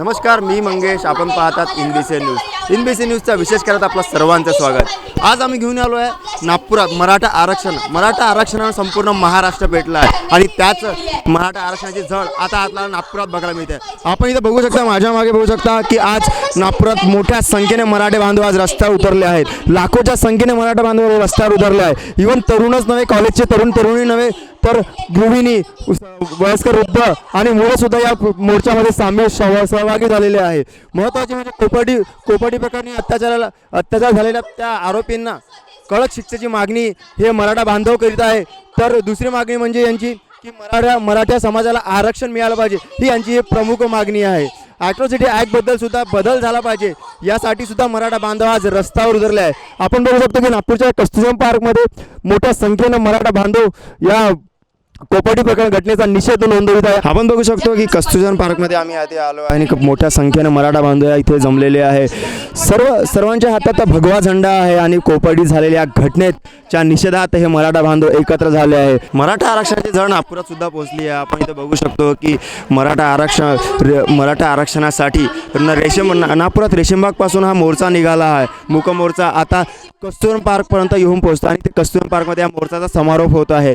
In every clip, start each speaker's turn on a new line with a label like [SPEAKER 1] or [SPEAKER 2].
[SPEAKER 1] नमस्कार, मी मंगेश. आपण पाहतात NBC न्यूज. NBC न्यूजचा विशेष करत आपलं सर्वांचं स्वागत. आज आम्ही घेऊन आलो आहे नागपुरात मराठा आरक्षणानं संपूर्ण महाराष्ट्र पेटला आहे आणि त्याच मराठा आरक्षणाची झळ आता आपल्याला नागपुरात बघायला मिळते. आपण इथे बघू शकता, माझ्या मागे बघू शकता की आज नागपुरात मोठ्या संख्येने मराठे बांधव आज रस्त्यावर उतरले आहेत. लाखोच्या संख्येने मराठा बांधव रस्त्यावर उतरले आहे. इव्हन तरुणच नव्हे, कॉलेजचे तरुणी नव्हे, तर गृहिणी, वयस्कर, वृद्ध आणि मुलं सुद्धा या मोर्चामध्ये सहभागी झालेले आहे. महत्त्वाचे म्हणजे कोपर्डी प्रकरणी अत्याचार झालेल्या त्या आरोपींना कडक शिक्षेची मागणी हे मराठा बांधव करीत आहे. तर दुसरी मागणी म्हणजे यांची की मराठा समाजाला आरक्षण मिळालं पाहिजे, ही यांची प्रमुख मागणी आहे. ॲट्रॉसिटी ॲक्टबद्दल सुद्धा बदल झाला पाहिजे, यासाठी सुद्धा मराठा बांधव आज रस्त्यावर उतरले आहे. आपण बघू शकतो की नागपूरच्या कस्तुरबा पार्कमध्ये मोठ्या संख्येनं मराठा बांधव या कोपर्डी प्रकरण घटनेचा निषेध नोंदवित आहे. आपण बघू शकतो की कस्तुरबा पार्कमध्ये आम्ही आधी आलो आणि मोठ्या संख्येनं मराठा बांधव इथे जमलेले आहे. सर्वांच्या हातात भगवा झेंडा आहे आणि कोपर्डी झालेल्या घटनेच्या निषेधात हे मराठा बांधव एकत्र झाले आहे. मराठा आरक्षणाची झळ नागपुरात सुद्धा पोहोचली आहे. आपण इथे बघू शकतो की मराठा आरक्षणासाठी नागपुरात रेशीमबागपासून हा मोर्चा निघाला आहे. मूक मोर्चा आता कस्तुरबा पार्कपर्यंत येऊन पोहोचतो आणि ते कस्तुरबा पार्कमध्ये या मोर्चाचा समारोप होत आहे.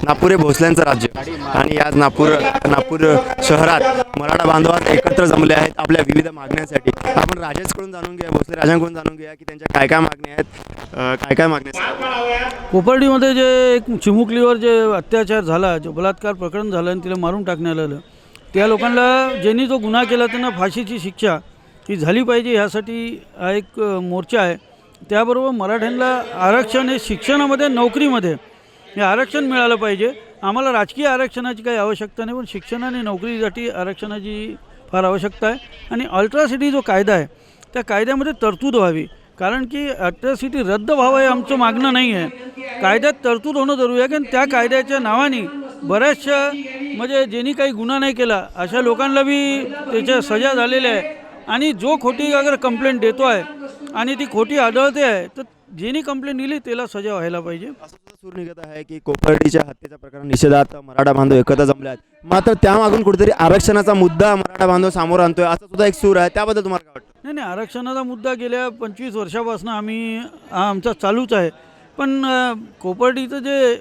[SPEAKER 1] नागपूर हे भोसल्यांचं राज्य आणि आज नागपूर शहरात मराठा बांधवात एकत्र जमले आहेत आपल्या विविध मागण्यांसाठी. आपण राजेशकडून जाणून घेऊया, भोसले राजांकडून जाणून घेऊया की त्यांच्या काय काय मागण्या आहेत, काय मागण्या.
[SPEAKER 2] कोपर्डीमध्ये जे एक चिमुकलीवर जे अत्याचार झाला, जे बलात्कार प्रकरण झालं आणि तिला मारून टाकण्यात आलं, त्या लोकांना ज्यांनी जो गुन्हा केला त्यांना फाशीची शिक्षा ही झाली पाहिजे, ह्यासाठी हा एक मोर्चा आहे. त्याबरोबर मराठ्यांना आरक्षण हे शिक्षणामध्ये, नोकरीमध्ये हे आरक्षण मिळालं पाहिजे. आम्हाला राजकीय आरक्षणाची काही आवश्यकता नाही, पण शिक्षण आणि नोकरीसाठी आरक्षणाची फार आवश्यकता आहे. आणि अल्ट्रासिटी जो कायदा आहे त्या कायद्यामध्ये तरतूद व्हावी, कारण की अल्ट्रासिटी रद्द व्हावं हे आमचं मागणं नाही आहे. कायद्यात तरतूद होणं जरुरी आहे, कारण त्या कायद्याच्या नावाने बऱ्याचशा म्हणजे ज्यांनी काही गुन्हा नाही केला अशा लोकांना बी त्याच्या सजा झालेल्या आहे. आणि जो खोटी अगर कंप्लेंट देतो आहे आणि ती खोटी आढळते आहे तर ज्यांनी कंप्लेंट दिली त्याला सजा व्हायला पाहिजे.
[SPEAKER 1] असं सूर निघत आहे की कोपर्डीच्या हत्येच्या प्रकरण निषेधार्थ मराठा बांधव एकत्र जमले आहेत. मात्र त्यामागून कुठेतरी आरक्षणाचा मुद्दा मराठा बांधव समोर आणतोय, असा सुद्धा एक सूर आहे. त्याबद्दल तुम्हाला काय वाटतं?
[SPEAKER 2] नाही, आरक्षणाचा मुद्दा गेल्या 25 वर्षापासून आमचा चालूच आहे. पण कोपर्डीचं जे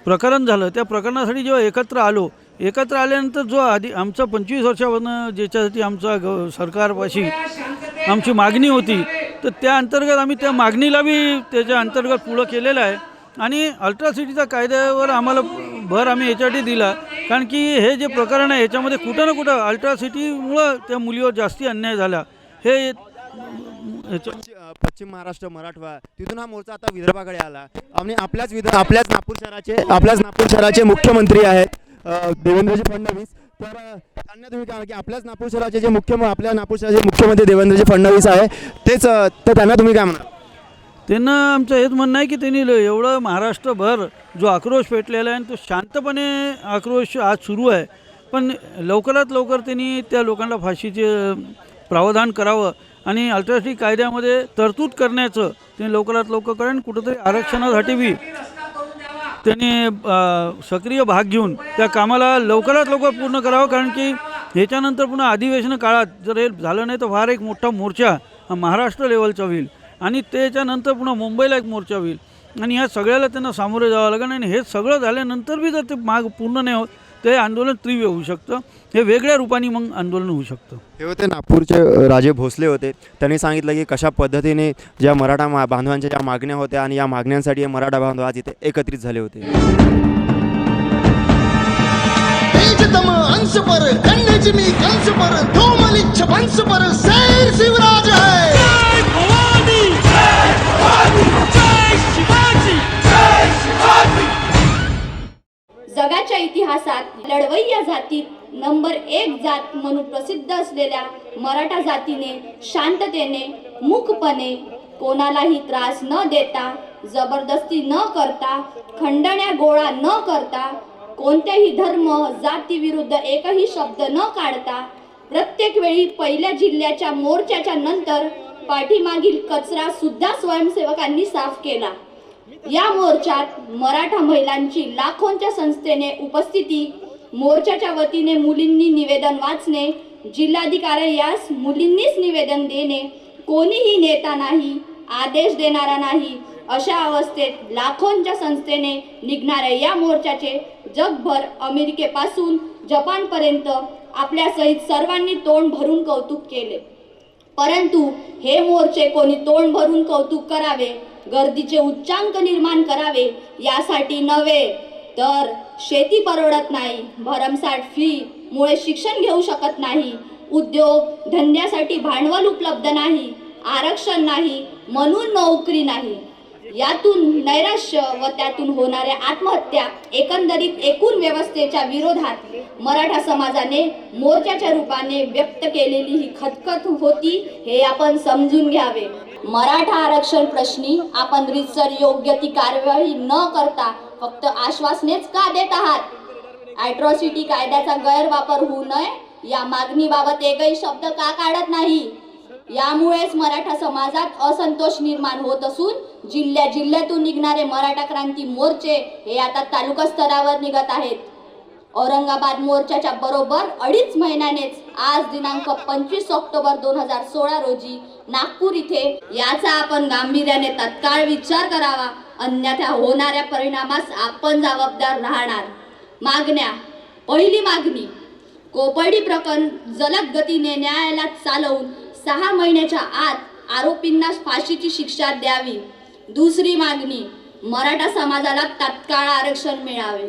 [SPEAKER 2] प्रकरण झालं त्या प्रकरणासाठी जेव्हा एकत्र आल्यानंतर जो आधी आमचा 25 वर्षापासून ज्याच्यासाठी आमचा सरकारपाशी आमची मागणी होती, तर त्या अंतर्गत आम्ही त्या मागणीला बी त्याच्या अंतर्गत पुढं केलेलं आहे. आणि अल्ट्रासिटीचा कायद्यावर आम्हाला भर आम्ही याच्यासाठी दिला, कारण की हे जे प्रकरण आहे याच्यामध्ये कुठं ना कुठं अल्ट्रासिटीमुळं त्या मुलीवर जास्ती अन्याय झाला. हे
[SPEAKER 1] पश्चिम महाराष्ट्र, मराठवाडा, तिथून हा मोर्चा आता विदर्भाकडे आला. आणि आपल्याच नागपूर शहराचे मुख्यमंत्री आहेत देवेंद्रजी फडणवीस. तर त्यांना तुम्ही काय की आपल्या नागपूर शहराचे मुख्यमंत्री देवेंद्रजी फडणवीस आहे, तेच तर त्यांना तुम्ही काय म्हणा?
[SPEAKER 2] त्यांना आमचं हेच म्हणणं आहे की त्यांनी एवढं महाराष्ट्रभर जो आक्रोश पेटलेला आहे तो शांतपणे आक्रोश आज सुरू आहे, पण लवकरात लवकर त्यांनी त्या लोकांना फाशीचे प्रावधान करावं आणि अल्ट्रासिटी कायद्यामध्ये तरतूद करण्याचं त्यांनी लवकरात लवकर करेन. कुठंतरी आरक्षणासाठी बी त्यांनी सक्रिय भाग घेऊन त्या कामाला लवकरात लवकर पूर्ण करावं, कारण की ह्याच्यानंतर पुन्हा अधिवेशन काळात जर हे झालं नाही तर फार एक मोठा मोर्चा हा महाराष्ट्र लेवलचा होईल आणि त्याच्यानंतर पुन्हा मुंबईला एक मोर्चा होईल आणि ह्या सगळ्याला त्यांना सामोरे जावं लागेल. आणि हे सगळं झाल्यानंतर बी जर ते माग पूर्ण नाही होत ते आंदोलन तीव्र होऊ शकतं, हे वेगळ्या रूपाने मग आंदोलन होऊ शकतं.
[SPEAKER 1] हे होते नागपूरचे राजे भोसले होते. त्यांनी सांगितलं की कशा पद्धतीने ज्या मराठा बांधवांच्या ज्या मागण्या होत्या आणि या मागण्यांसाठी मराठा बांधव आज इथे एकत्रित झाले होते.
[SPEAKER 3] जगाच्या इतिहासात लढवय्या जातीत नंबर 1 जात म्हणून प्रसिद्ध असलेल्या मराठा जातीने शांततेने, मूकपणे, कोणालाही त्रास न देता जबरदस्ती न करता, खंडण्या गोळा न करता, कोणत्याही धर्म जाती विरुद्ध एकही शब्द न काढता, प्रत्येक वेळी पहिल्या जिल्ह्याच्या मोर्चाच्या नंतर पाठीमागील कचरा सुद्धा स्वयंसेवकांनी साफ केला. या मोर्चात मराठा महिलांची लाखोंच्या संख्येने उपस्थिती, मोर्चाच्या वतीने मुलींनी निवेदन वाचणे, जिल्हाधिकाऱ्यास मुलींनीच निवेदन देणे, कोणीही नेता नाही, आदेश देणारा नाही, अशा अवस्थेत लाखोंच्या संख्येने निघणाऱ्या या मोर्चाचे जगभर अमेरिकेपासून जपानपर्यंत आपल्यासहित सर्वांनी तोंड भरून कौतुक केले. परंतु हे मोर्चे कोणी तोंड भरून कौतुक करावे, गर्दीचे उच्चांक निर्माण करावे यासाठी नव्हे, तर शेती परवडत नाही, भरमसाठ फी मुळे शिक्षण घेऊ शकत नाही, उद्योग धंद्यासाठी भांडवल उपलब्ध नाही, आरक्षण नाही म्हणून नोकरी नाही, यातून नैराश्य व त्यातून होणाऱ्या आत्महत्या, एकंदरीत एकूण व्यवस्थेच्या विरोधात मराठा समाजाने मोर्चाच्या रूपाने व्यक्त केलेली ही खतखत होती, हे आपण समजून घ्यावे. मराठा आरक्षण प्रश्नी आपण रीतसर योग्य ती कार्यवाही न करता फक्त आश्वासनेच का देत आहात? ॲट्रॉसिटी कायद्याचा गैरवापर होऊ नये या मागणीबाबत एकही शब्द का काढत नाही? यामुळेच मराठा समाजात असंतोष निर्माण होत असून जिल्ह्यातून निघणारे मराठा क्रांती मोर्चे हे आता तालुका स्तरावर निघत आहेत. औरंगाबाद मोर्चाच्या बरोबर 2.5 महिन्यानेच आज दिनांक 25 ऑक्टोबर 2016 रोजी नागपूर इथे याचा आपण गांभीर्याने तत्काळ विचार करावा, अन्यथा होणाऱ्या परिणामास आपण जबाबदार राहणार. मागण्या. पहिली मागणी, कोपर्डी प्रकरण जलद गतीने न्यायालयात चालवून 6 महिन्याच्या आत आरोपींना फाशीची शिक्षा द्यावी. दुसरी मागणी, मराठा समाजाला तात्काळ आरक्षण मिळावे.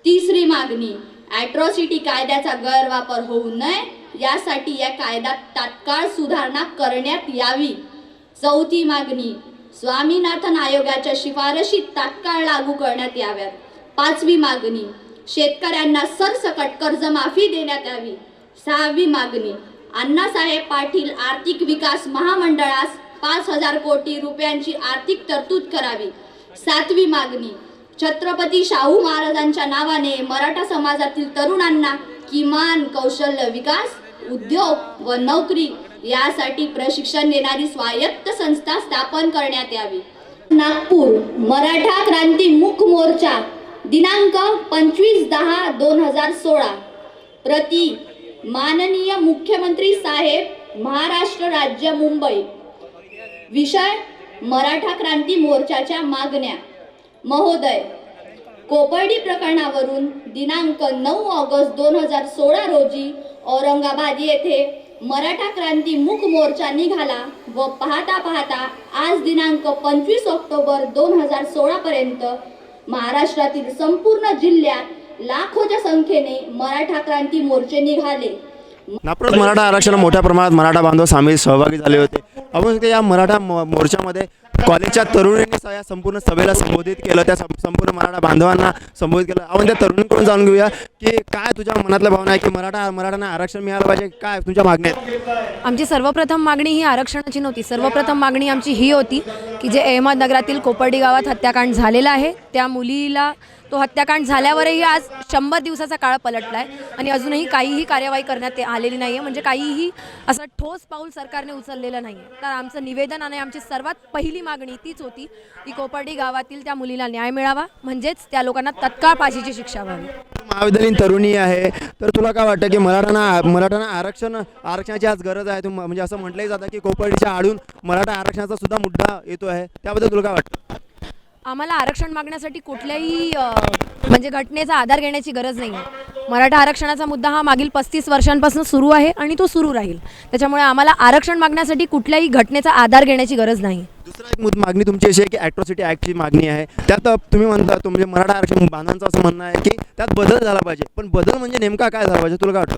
[SPEAKER 3] तिसरी मागणी, ॲट्रॉसिटी कायद्याचा गैरवापर होऊ नये यासाठी या कायद्यात तात्काळ सुधारणा करण्यात यावी. चौथी मागणी, स्वामीनाथन आयोगाच्या शिफारशी तात्काळ लागू करण्यात याव्यात. पाचवी मागणी, शेतकऱ्यांना सरसकट कर्जमाफी देण्यात यावी. सहावी मागणी, अण्णासाहेब पाटील आर्थिक विकास महामंडळास 5,000 कोटी रुपयांची आर्थिक तरतूद करावी. सातवी मागणी, छत्रपती शाहू महाराजांच्या नावाने मराठा समाजातील तरुणांना किमान कौशल्य विकास, उद्योग व नोकरी यासाठी प्रशिक्षण देणारी स्वायत्त संस्था स्थापन करण्यात यावी. नागपूर मराठा क्रांती मूक मोर्चा दिनांक 25/10/2016. प्रति माननीय मुख्यमंत्री साहेब, महाराष्ट्र राज्य, मुंबई. विषय, मराठा क्रांती मोर्चाच्या मागण्या. महोदय, कोपर्डी प्रकरणावरून दिनांक 9 ऑगस्ट 2016 रोजी औरंगाबाद येथे मराठा क्रांती मूक मोर्चा निघाला व पाहता पाहता आज दिनांक 25 ऑक्टोबर 2016 पर्यंत महाराष्ट्रातील संपूर्ण जिल्ह्यात लाखोच्या संख्येने मराठा क्रांती मोर्चे निघाले.
[SPEAKER 1] नागपुरात मराठा आरक्षण मोठ्या प्रमाणात मराठा बांधव सहभागी झाले होते. आपण या मराठा मोर्चामध्ये कॉलेजच्या तरुणींनी या संपूर्ण सभेला संबोधित केलं, त्या संपूर्ण मराठा बांधवांना संबोधित केलं. आपण त्या तरुणींकडून जाणून घेऊया की काय तुझ्या मनातल्या भावना आहे की मराठ्यांना आरक्षण मिळालं पाहिजे, काय तुमच्या मागण्या आहेत?
[SPEAKER 4] आमची सर्वप्रथम मागणी ही आरक्षणाची नव्हती. सर्वप्रथम मागणी आमची ही होती की जे अहमदनगरातील कोपर्डी गावात हत्याकांड झालेला आहे, त्या मुलीला तो हत्याकांड झाल्यावरही आज 100 दिवसाचा काळ पलटला आहे आणि अजूनही काहीही कार्यवाही करण्यात आलेली नाही आहे, म्हणजे काहीही असं ठोस पाऊल सरकारने उचललेलं नाही आहे. तर आमचं निवेदन आणि आमची सर्वात पहिली मागणी तीच होती की कोपर्डी गावातील त्या मुलीला न्याय मिळावा, म्हणजेच त्या लोकांना तत्काळ फाशीची शिक्षा व्हावी.
[SPEAKER 1] महाविद्यालयीन तरुणी आहे, तर तुला काय वाटतं की मराठ्यांना आरक्षणाची आज गरज आहे? म्हणजे असं म्हटलंही जातं की कोपर्डीच्या आडून मराठा आरक्षणाचा सुद्धा मुद्दा येतो आहे, त्याबद्दल तुला काय वाटतं?
[SPEAKER 4] आम्हाला आरक्षण मागण्यासाठी कुठल्याही म्हणजे घटनेचा आधार घेण्याची गरज नाही आहे. मराठा आरक्षणाचा मुद्दा हा मागील 35 वर्षांपासून सुरू आहे आणि तो सुरू राहील. त्याच्यामुळे आम्हाला आरक्षण मागण्यासाठी कुठल्याही घटनेचा आधार घेण्याची गरज नाही.
[SPEAKER 1] दुसरा एक मागणी तुमची अशी आहे की ॲट्रॉसिटी ॲक्टची मागणी आहे. त्यात तुम्ही म्हणता म्हणजे मराठा आरक्षण बांधवांचं असं म्हणणं आहे की त्यात बदल झाला पाहिजे, पण बदल म्हणजे नेमका काय झाला पाहिजे, तुला काय वाटतं?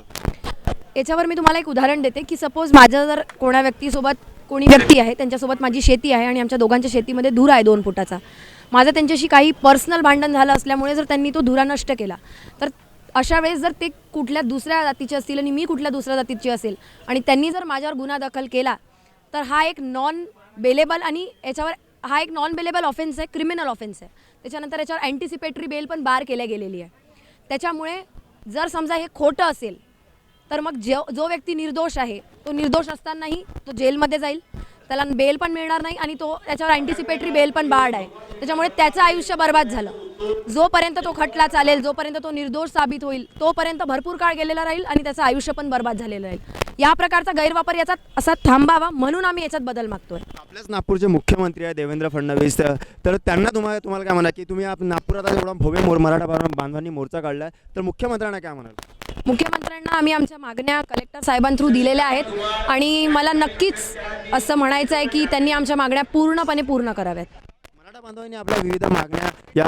[SPEAKER 4] याच्यावर मी तुम्हाला एक उदाहरण देते की सपोज माझं जर कोणी व्यक्ती आहे, त्यांच्यासोबत माझी शेती आहे आणि आमच्या दोघांच्या शेतीमध्ये धूर आहे 2 फुटाचा. माझं त्यांच्याशी काही पर्सनल भांडण झालं असल्यामुळे जर त्यांनी तो धुरा नष्ट केला, तर अशा वेळेस जर ते कुठल्या दुसऱ्या जातीचे असतील आणि मी कुठल्या दुसऱ्या जातीची असेल आणि त्यांनी जर माझ्यावर गुन्हा दाखल केला, तर हा एक नॉन बेलेबल आणि याच्यावर हा एक नॉन बेलेबल ऑफेन्स आहे, क्रिमिनल ऑफेन्स आहे. त्याच्यानंतर याच्यावर अँटिसिपेटरी बेल पण बार केल्या गेलेली आहे. त्याच्यामुळे जर समजा हे खोटं असेल तर मग जो व्यक्ती निर्दोष आहे तो निर्दोष असतानाही तो जेलमध्ये जाईल, त्याला बेल पण मिळणार नाही आणि तो त्याच्यावर अँटिसिपेटरी बेल पण बार्ड आहे. त्याच्यामुळे त्याचं आयुष्य बर्बाद झालं. जोपर्यंत तो खटला चालेल, जोपर्यंत तो निर्दोष साबित होईल, तोपर्यंत भरपूर काळ गेलेला राहील आणि त्याचं आयुष्य पण बर्बाद झालेलं राहील. या प्रकारचा गैरवापर याचा असा थांबावा म्हणून आम्ही याच्यात बदल मागतोय.
[SPEAKER 1] आपल्याच नागपूरचे मुख्यमंत्री आहे देवेंद्र फडणवीस, तर त्यांना तुम्हाला काय म्हणा की तुम्ही नागपुरात एवढा भव्य मराठा बांधवांनी मोर्चा काढला तर मुख्यमंत्र्यांना काय म्हणाल?
[SPEAKER 4] मुख्यमंत्र्यांना आम्ही आमच्या मागण्या कलेक्टर साहेबांथ्रू दिलेल्या आहेत आणि मला नक्कीच असं म्हणायचं आहे की त्यांनी आमच्या मागण्या पूर्णपणे पूर्ण कराव्यात.
[SPEAKER 1] मराठा बांधवांनी आपल्या विविध मागण्या या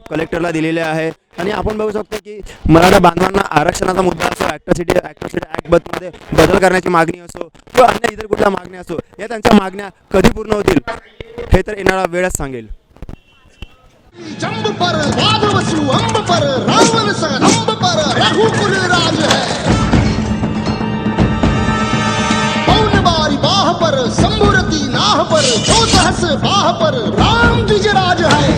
[SPEAKER 1] कलेक्टरला दिलेल्या आहे आणि आपण बघू शकतो की मराठा बांधवांना आरक्षणाचा मुद्दा असो, ॲट्रॉसिटी ॲक्टमध्ये बदल करण्याची मागणी असो किंवा अन्य इतर कुठल्या मागण्या असो, या त्यांच्या मागण्या कधी पूर्ण होतील हे तर येणारा वेळच सांगेल.
[SPEAKER 5] जंब पर वाद वसु अंब पर रावण सन अंब पर रघुकुल राज है. पौन बारी बाह पर संबुरती नाह पर जो सहस बाह पर राम द्विजराज है.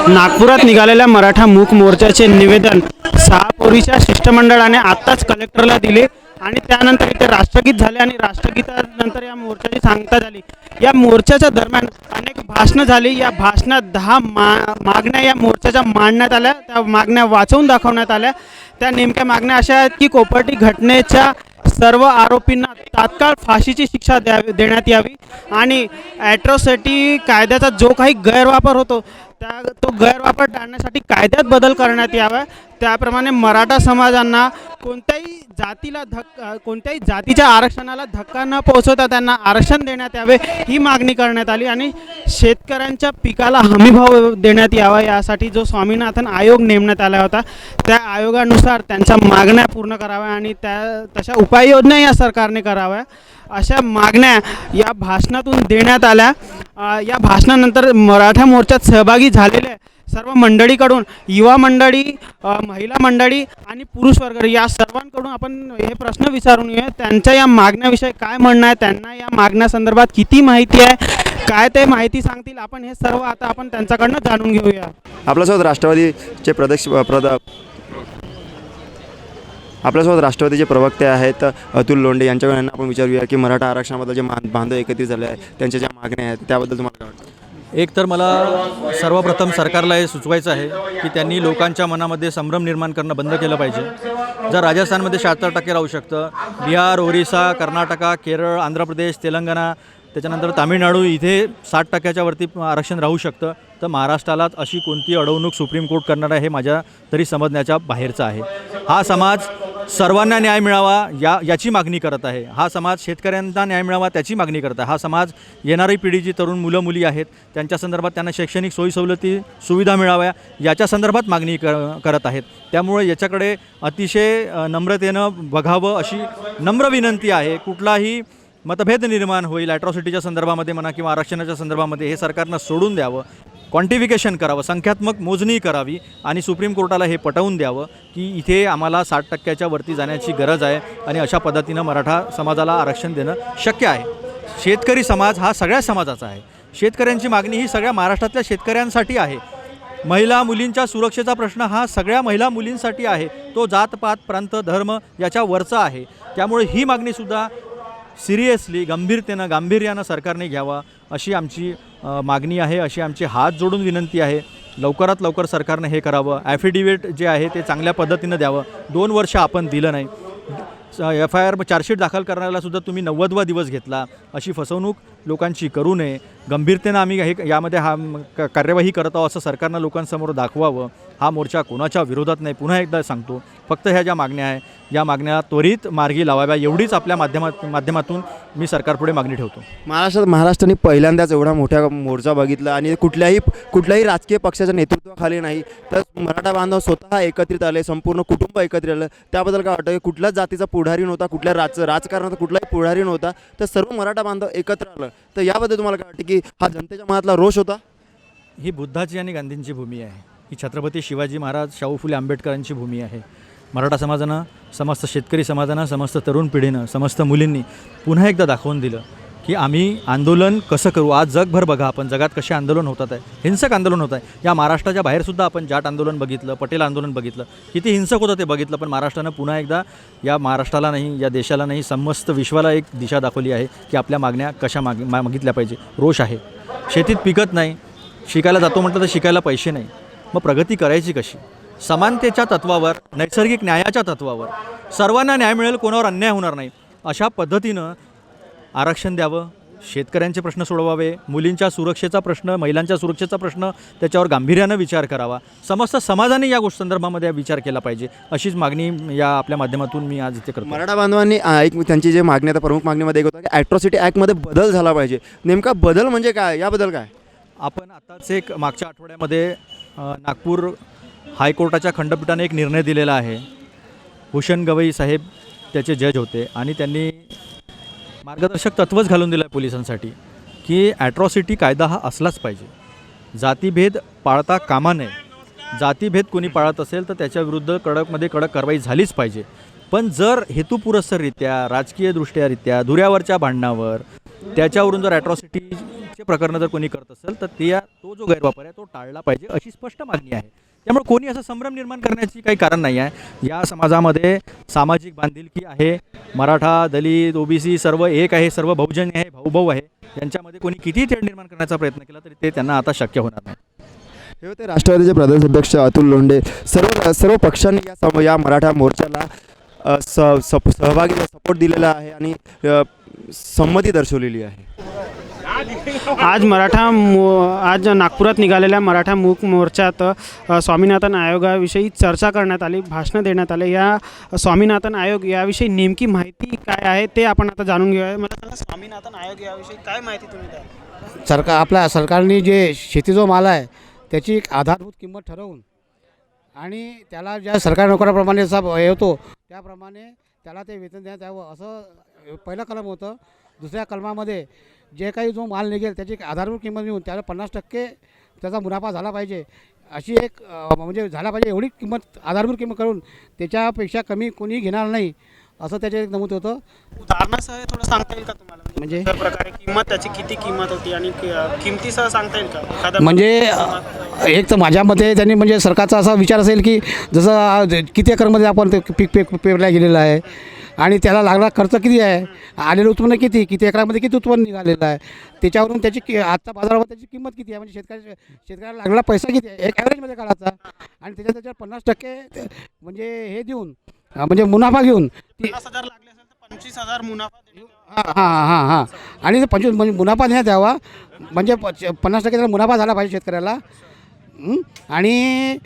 [SPEAKER 6] नागपुरात निघालेल्या मराठा मूक मोर्चाचे निवेदन 6 पोरीच्या शिष्टमंडळाने आत्ताच कलेक्टरला दिले आणि त्यानंतर इथे राष्ट्रगीत झाले आणि राष्ट्रगीतानंतर या मोर्चाची सांगता झाली. या मोर्चाच्या दरम्यान अनेक भाषणं झाली. या भाषणात 10 मागण्या या मोर्चाच्या मांडण्यात आल्या, त्या मागण्या वाचवून दाखवण्यात आल्या. त्या नेमक्या मागण्या अशा आहेत की कोपर्डी घटनेच्या सर्व आरोपींना तात्काळ फाशीची शिक्षा देण्यात यावी आणि ॲट्रॉसिटी कायद्याचा जो काही गैरवापर होतो तो गैरवापर टाळण्यासाठी कायद्यात बदल करण्यात यावा. त्याप्रमाणे मराठा समाजांना कोणत्याही जातीच्या आरक्षणाला धक्का न पोहोचवता त्यांना आरक्षण देण्यात यावे ही मागणी करण्यात आली आणि शेतकऱ्यांच्या पिकाला हमीभाव देण्यात यावा यासाठी जो स्वामीनाथन आयोग नेमण्यात आला होता त्या आयोगानुसार त्यांच्या मागण्या पूर्ण कराव्या आणि तशा उपाययोजना या सरकारने कराव्या अशा मागण्या या भाषणातून देण्यात आल्या. या भाषणानंतर मराठा मोर्चात सहभागी झालेल्या सर्व मंडळीकडून युवा मंडळी, महिला मंडळी आणि पुरुष वर्ग या सर्वांकडून आपण हे प्रश्न विचारून घेऊया त्यांच्या या मागण्याविषयी काय म्हणणं आहे, त्यांना या मागण्यासंदर्भात किती माहिती आहे, काय ते माहिती सांगतील. आपण हे सर्व आता आपण त्यांच्याकडनं जाणून घेऊया.
[SPEAKER 1] आपल्यासोबत राष्ट्रवादीचे प्रवक्ते आहेत अतुल लोंढे, यांच्याकडून आपण विचारूया की मराठा आरक्षणाबद्दल जे बांधव एकत्रित झाले आहेत त्यांच्या ज्या मागण्या आहेत त्याबद्दल तुम्हाला काय वाटतं?
[SPEAKER 7] एक तर मला सर्वप्रथम सरकारला हे सुचवायचं आहे की त्यांनी लोकांच्या मनामध्ये संभ्रम निर्माण करणं बंद केलं पाहिजे. जर राजस्थानमध्ये 76% राहू शकतं, बिहार, ओरिसा, कर्नाटका, केरळ, आंध्र प्रदेश, तेलंगणा, त्याच्यानंतर तामिळनाडू इथे 60%च्या वरती आरक्षण राहू शकतं, तर महाराष्ट्रालाच अशी कोणती अडवणूक सुप्रीम कोर्ट करणार आहे हे माझ्या तरी समजण्याच्या बाहेरचं आहे. हा समाज सर्वांना न्याय मिळावा याची मागणी करत आहे. हा समाज शेतकऱ्यांना न्याय मिळावा त्याची मागणी करत आहे. हा समाज येणारी पिढीची तरुण मुलं मुली आहेत त्यांच्या संदर्भात त्यांना शैक्षणिक सोयीसवलती सुविधा मिळाव्या याच्या संदर्भात मागणी करत आहेत. त्यामुळे याच्याकडे अतिशय नम्रतेनं बघावं अशी नम्र विनंती आहे. कुठलाही मतभेद निर्माण होईल ॲट्रॉसिटीच्या संदर्भामध्ये म्हणा किंवा आरक्षणाच्या संदर्भामध्ये हे सरकारनं सोडून द्यावं, क्वांटिफिकेशन करावं, संख्यात्मक मोजणी करावी आणि सुप्रीम कोर्टाला हे पटवून द्यावं की इथे आम्हाला 60%च्या वरती जाण्याची गरज आहे आणि अशा पद्धतीनं मराठा समाजाला आरक्षण देणं शक्य आहे. शेतकरी समाज हा सगळ्या समाजाचा आहे. शेतकऱ्यांची मागणी ही सगळ्या महाराष्ट्रातल्या शेतकऱ्यांसाठी आहे. महिला मुलींच्या सुरक्षेचा प्रश्न हा सगळ्या महिला मुलींसाठी आहे. तो जातपात, प्रांत, धर्म याच्या वरचा आहे. त्यामुळे ही मागणीसुद्धा सिरियसली गांभीर्यानं सरकारने घ्यावा अशी आमची मागणी आहे, अशी आमची हात जोडून विनंती आहे. लवकरात लवकर सरकारने हे करावं. ॲफिडेविट जे आहे ते चांगल्या पद्धतीनं द्यावं. 2 वर्ष आपण दिलं नाही. FIR चार्जशीट दाखल करण्याला सुद्धा तुम्ही 90वा दिवस घेतला. अशी फसवणूक लोकांची करू नये. गंभीरतेनं आम्ही यामध्ये कार्यवाही करत आहोत असं सरकारनं लोकांसमोर दाखवावं. हा मोर्चा कोणाच्या विरोधात नाही. पुन्हा एकदा सांगतो, फक्त ह्या ज्या मागण्या आहे या मागण्या त्वरित मार्गी लावाव्या एवढीच आपल्या माध्यमातून मी सरकारपुढे मागणी ठेवतो.
[SPEAKER 1] महाराष्ट्राने पहिल्यांदाच एवढा मोठा मोर्चा बघितला आणि कुठल्याही राजकीय पक्षाच्या नेतृत्वाखाली नाही तर मराठा बांधव स्वतः एकत्रित आले, संपूर्ण कुटुंब एकत्रित आलं. त्याबद्दल काय वाटतं की कुठल्याच जातीचा पुढारी नव्हता, कुठल्या राजकारणाचा कुठलाही पुढारी नव्हता, तर सर्व मराठा बांधव एकत्र आलं. तर याबद्दल तुम्हाला काय वाटतं की हा जनतेच्या मनातला रोष होता?
[SPEAKER 7] ही बुद्धाची आणि गांधींची भूमी आहे. ही छत्रपती शिवाजी महाराज, शाहू फुले आंबेडकरांची भूमी आहे. मराठा समाजानं, समस्त शेतकरी समाजानं, समस्त तरुण पिढीनं, समस्त मुलींनी पुन्हा एकदा दाखवून दिलं की आम्ही आंदोलन कसं करू. आज जगभर बघा आपण, जगात कसे आंदोलन होतात आहे, हिंसक आंदोलन होत आहे. या महाराष्ट्राच्या बाहेरसुद्धा आपण जाट आंदोलन बघितलं, पटेल आंदोलन बघितलं, किती हिंसक होतं ते बघितलं. पण महाराष्ट्रानं पुन्हा एकदा या महाराष्ट्राला नाही, या देशाला नाही, समस्त विश्वाला एक दिशा दाखवली आहे की आपल्या मागण्या कशा मागितल्या पाहिजे. रोष आहे, शेतीत पिकत नाही, शिकायला जातो म्हटलं तर शिकायला पैसे नाही, मग प्रगती करायची कशी. समानतेच्या तत्त्वावर, नैसर्गिक न्यायाच्या तत्त्वावर सर्वांना न्याय मिळेल, कोणावर अन्याय होणार नाही, अशा पद्धतीनं आरक्षण द्यावं, शेतकऱ्यांचे प्रश्न सोडवावे, मुलींच्या सुरक्षेचा प्रश्न, महिलांच्या सुरक्षेचा प्रश्न, त्याच्यावर गांभीर्यानं विचार करावा. समस्त समाजाने या गोष्टी संदर्भामध्ये विचार केला पाहिजे, अशीच मागणी या आपल्या माध्यमातून मी आज इथे करतो.
[SPEAKER 1] मराठा बांधवांनी एक त्यांची जे मागणी आता प्रमुख मागणीमध्ये एक होतं की ॲट्रॉसिटी ॲक्टमध्ये बदल झाला पाहिजे. नेमका बदल म्हणजे काय, याबद्दल काय?
[SPEAKER 7] आपण आताच एक मागच्या आठवड्यामध्ये नागपूर हायकोर्टाच्या खंडपीठाने एक निर्णय दिलेला आहे. भूषण गवई साहेब त्याचे जज होते आणि त्यांनी मार्गदर्शक तत्त्वच घालून दिलं आहे पोलिसांसाठी की ॲट्रॉसिटी कायदा हा असलाच पाहिजे, जातीभेद पाळता कामा नये. जातीभेद कोणी पाळत असेल तर त्याच्याविरुद्ध कडकमध्ये कडक कारवाई झालीच पाहिजे. पण जर हेतुपुरस्सररित्या, राजकीयदृष्ट्यारित्या, धुऱ्यावरच्या भांडणावर त्याच्यावरून जर ॲट्रॉसिटीचे प्रकरणं जर कोणी करत असेल तर तो जो गैरवापर आहे तो टाळला पाहिजे, अशी स्पष्ट मागणी आहे. त्यामुळे कोणी असं संभ्रम निर्माण करण्याची काही कारण नाही आहे. या समाजामध्ये सामाजिक बांधिलकी आहे, मराठा, दलित, ओबीसी सर्व एक आहे, सर्व बहुजन आहे, भाऊभाऊ आहे. यांच्यामध्ये कोणी कितीही तेढ निर्माण करण्याचा प्रयत्न केला तरी ते त्यांना आता शक्य होणार नाही.
[SPEAKER 1] हे होते राष्ट्रवादीचे प्रदेशाध्यक्ष अतुल लोंढे. सर्व पक्षांनी या मराठा मोर्चाला सहभागी सपोर्ट दिलेला आहे आणि संमती दर्शवलेली आहे.
[SPEAKER 6] आज नागपुरात निघालेल्या मराठा मूक मोर्चात स्वामीनाथन आयोगाविषयी चर्चा करण्यात आली, भाषणं देण्यात आले. या स्वामीनाथन आयोग याविषयी नेमकी माहिती काय आहे ते आपण आता जाणून घेऊया. मला सांगा, स्वामीनाथन आयोग याविषयी काय माहिती तुम्ही द्या.
[SPEAKER 8] आपल्या सरकारने जे शेती जो माल आहे त्याची एक आधारभूत किंमत ठरवून आणि त्याला ज्या सरकारी नोकऱ्याप्रमाणे जसा हे होतो त्याप्रमाणे त्याला ते वेतन देण्यात यावं, असं पहिलं कलम होतं. दुसऱ्या कलमामध्ये जे काही जो माल निघेल त्याची एक आधारभूत किंमत मिळून त्याला 50% त्याचा मुनाफा झाला पाहिजे, अशी एक म्हणजे झाला पाहिजे एवढी किंमत, आधारभूत किंमत करून त्याच्यापेक्षा कमी कोणी घेणार नाही, असं त्याचे एक नमूद होतं.
[SPEAKER 6] उदाहरणासह थोडं सांगता येईल का तुम्हाला, म्हणजे प्रकारे किंमत, त्याची किती किंमत होती आणि किमतीसह सांगता येईल का एखादा?
[SPEAKER 8] म्हणजे एक तर माझ्या मते त्यांनी म्हणजे सरकारचा असा विचार असेल की जसं किती एकरमध्ये आपण ते पीक पेरल्या गेलेलं आहे आणि त्याला लागला खर्च किती आहे, आलेलं उत्पन्न किती एकरामध्ये किती उत्पन्न निघालेलं आहे, त्याच्यावरून त्याची आजच्या बाजारावर त्याची किंमत किती आहे, म्हणजे शेतकऱ्याला लागलेला पैसा किती आहे, एक ॲव्हरेजमध्ये काढायचा आणि त्याच्यावर 50% म्हणजे हे देऊन म्हणजे मुनाफा घेऊन
[SPEAKER 6] 50,000 लागले असेल तर 25,000 मुनाफा.
[SPEAKER 8] हां आणि ते 25 म्हणजे मुनाफा देण्यात यावा, म्हणजे 50% त्याला मुनाफा झाला पाहिजे शेतकऱ्याला. आणि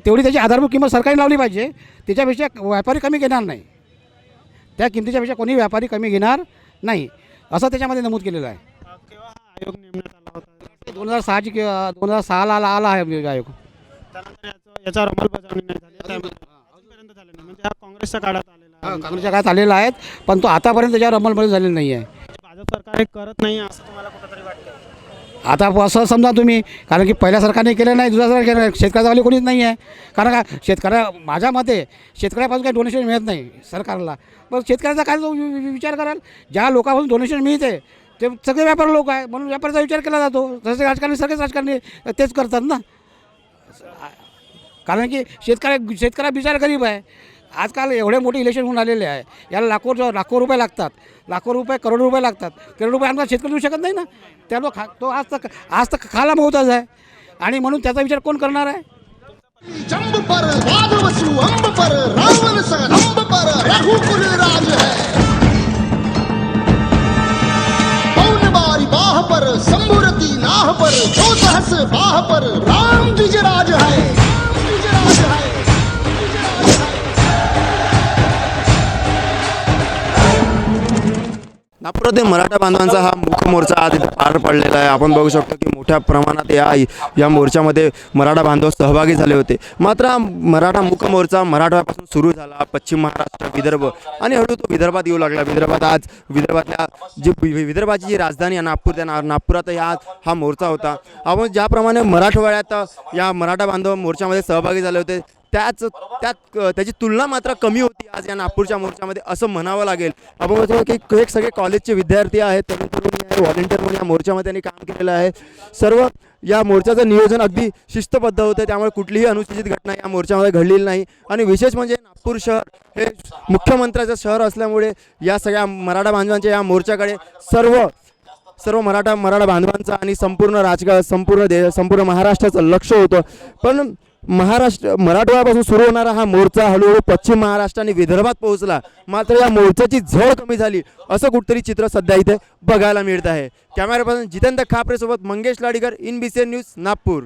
[SPEAKER 8] तेवढी त्याची आधारभूत किंमत सरकारने लावली पाहिजे, त्याच्यापेक्षा व्यापारी कमी घेणार नाही, त्या किमतीच्यापेक्षा कोणी व्यापारी कमी घेणार नाही, असं त्याच्यामध्ये नमूद केलेलं आहे.
[SPEAKER 6] केव्हा हा आयोग नेमण्यात आला होता?
[SPEAKER 8] 2006ला आला आहे आयोग.
[SPEAKER 6] त्यानंतर याच्यावर अंमलबजावणी नाही झाली अजूनपर्यंत झाली नाही, म्हणजे हा काँग्रेसच्या काळात आलेला आहे.
[SPEAKER 8] काँग्रेसच्या काळात आलेला आहे, पण तो आतापर्यंत त्याच्यावर अंमलबजावणी झालेली नाही आहे.
[SPEAKER 6] भाजप सरकार हे करत नाही असं तुम्हाला कुठंतरी वाटतं?
[SPEAKER 8] आता असं समजा तुम्ही, कारण की पहिल्या सरकारने केलं नाही, दुसऱ्या सरकार केलं नाही, शेतकऱ्यावाले कोणीच नाही आहे. कारण का माझ्या मते शेतकऱ्यापासून काही डोनेशन मिळत नाही सरकारला, पण शेतकऱ्याचा काय विचार कराल, ज्या लोकांपासून डोनेशन मिळते ते सगळे व्यापारी लोक आहे, म्हणून व्यापाराचा विचार केला जातो. जसे राजकारणी सगळेच राजकारणी तेच करतात ना, कारण की शेतकऱ्या बिचारा गरीब आहे. आजकाल एवढे मोठे इलेक्शन होऊन आलेले आहे, याला लाखो रुपये लागतात, करोड रुपये लागतात. करोड रुपये आमचा शेतकरी देऊ शकत नाही ना, त्यामुळे तो आज तक खाला मोहताज आहे आणि म्हणून त्याचा विचार कोण करणार आहे.
[SPEAKER 5] जंब पर वाद वसु अंब पर रावण सा रंब पर रघुकुल राज है. पौन बारी बाह पर संबुरती नाह पर जो सहस बाह पर राम द्विजराज है.
[SPEAKER 1] नागपुरातील मराठा बांधवांचा हा मुख मोर्चा आज इथे पार पडलेला आहे. आपण बघू शकतो की मोठ्या प्रमाणात या मोर्चामध्ये मराठा बांधव सहभागी झाले होते. मात्र हा मराठा मुख मोर्चा मराठवाड्यापासून सुरू झाला, पश्चिम महाराष्ट्र, विदर्भ आणि हळूहळू तो विदर्भात येऊ लागला. विदर्भातल्या विदर्भाची जी राजधानी आहे नागपूर, त्या नागपुरात हा मोर्चा होता. आपण ज्याप्रमाणे मराठवाड्यात या मराठा बांधव मोर्चामध्ये सहभागी झाले होते त्याची तुलना मात्र कमी होती आज या नागपूरच्या मोर्चामध्ये असं म्हणावं लागेल. आपण बघतो की हे सगळे कॉलेजचे विद्यार्थी आहेत, तरुण तरुणी आहे, व्हॉलेंटियर म्हणून या मोर्चामध्ये त्यांनी काम केलेलं आहे. सर्व या मोर्चाचं नियोजन अगदी शिस्तबद्ध होतं, त्यामुळे कुठलीही अनुचित घटना या मोर्चामध्ये घडलेली नाही. आणि विशेष म्हणजे नागपूर शहर हे मुख्यमंत्र्याचं शहर असल्यामुळे या सगळ्या मराठा बांधवांच्या या मोर्चाकडे सर्व मराठा बांधवांचं आणि संपूर्ण महाराष्ट्राचं लक्ष होतं. पण मराठवाड्यापासून सुरू होणारा हा मोर्चा हळूहळू पश्चिम महाराष्ट्र आणि विदर्भात पोहोचला, मात्र या मोर्चाची झळ कमी झाली असं कुठतरी चित्र सध्या इथे बघायला मिळत आहे. कॅमेरा पर्सन जितेंद्र खापरेसोबत मंगेश लाडीकर, NBCN न्यूज, नागपूर.